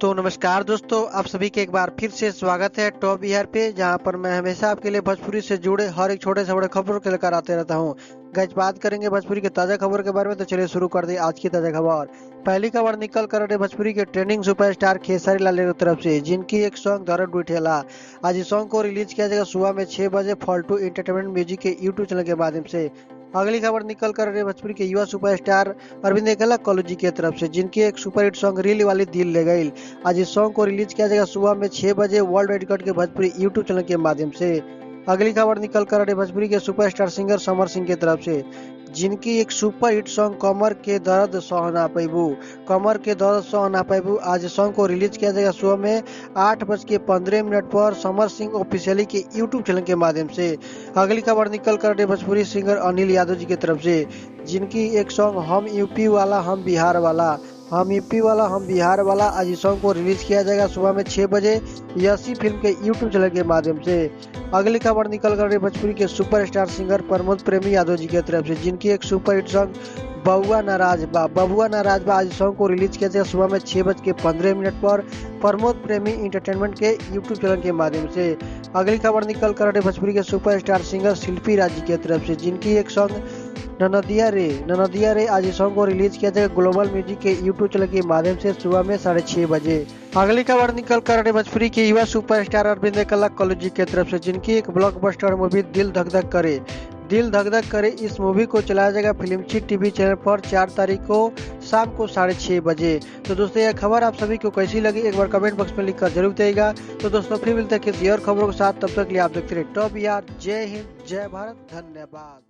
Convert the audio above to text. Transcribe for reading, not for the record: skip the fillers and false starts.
तो नमस्कार दोस्तों, आप सभी के एक बार फिर से स्वागत है टॉप बिहार पे, जहां पर मैं हमेशा आपके लिए भोजपुरी से जुड़े हर एक छोटे से बड़े खबरों के लेकर आते रहता हूं। गज बात करेंगे भोजपुरी की ताजा खबर के बारे में, तो चलिए शुरू कर दे आज की ताजा खबर। पहली खबर निकल कर रहे भोजपुरी के ट्रेंडिंग सुपरस्टार खेसारी लाल की तरफ से, जिनकी एक सॉन्ग धरम डुठेला। आज इस सॉन्ग को रिलीज किया जाएगा सुबह में 6 बजे फाल्टू एंटरटेनमेंट म्यूजिक के यूट्यूब चैनल के माध्यम से। अगली खबर निकल कर रहे भोजपुरी के युवा सुपरस्टार अरविंद एकला कॉलेज जी की तरफ से, जिनकी एक सुपरहिट सॉन्ग रील वाली दिल ले गई। आज इस सॉन्ग को रिलीज किया जाएगा सुबह में 6 बजे वर्ल्ड वाइड कट के भोजपुरी यूट्यूब चैनल के माध्यम से। अगली खबर निकल कर रहे भोजपुरी के सुपरस्टार सिंगर समर सिंह की तरफ से, जिनकी एक सुपर हिट सॉन्ग कमर के दर्द सहना पैबू, कमर के दर्द सहना पैबू। आज सॉन्ग को रिलीज किया जाएगा सुबह में 8:15 पर समर सिंह ऑफिशियली के यूट्यूब चैनल के माध्यम से। अगली खबर निकल कर रहे भोजपुरी सिंगर अनिल यादव जी की तरफ से, जिनकी एक सॉन्ग हम यूपी वाला हम बिहार वाला, हम यूपी वाला हम बिहार वाला। आज इस सॉन्ग को रिलीज किया जाएगा सुबह में 6 बजे यसी फिल्म के यूट्यूब चैनल के माध्यम से। अगली खबर निकल कर रही भोजपुरी के सुपरस्टार सिंगर प्रमोद प्रेमी यादव जी की तरफ से, जिनकी एक सुपर हिट सॉन्ग बबुआ नाराज बा, बबुआ नाराज बा। आज सॉन्ग को रिलीज किया जाएगा सुबह में 6:15 पर प्रमोद प्रेमी इंटरटेनमेंट के यूट्यूब चैनल के माध्यम से। अगली खबर निकल कर रही भोजपुरी के सुपरस्टार सिंगर शिल्पी राज जी की तरफ से, जिनकी एक सॉन्ग ननदिया रे। आज इस सॉन्ग को रिलीज किया जाएगा ग्लोबल म्यूजिक के यूट्यूब चैनल के माध्यम से सुबह में 6:30 बजे। अगली खबर निकल कर रहे भोजपुरी के युवा सुपरस्टार अरविंद एकला कॉलेज जी की तरफ से, जिनकी एक ब्लॉकबस्टर मूवी दिल धक धक करे इस मूवी को चलाया जाएगा फिल्मची टीवी चैनल पर 4 तारीख को शाम को 6:30 बजे। तो दोस्तों, यह खबर आप सभी को कैसी लगी एक बार कमेंट बॉक्स में लिखकर जरूर बताइएगा। तो दोस्तों, फिर मिलते हैं किसी और खबरों के साथ, तब तक के लिए आप देखते रहिए टॉप बिहार। जय हिंद, जय भारत, धन्यवाद।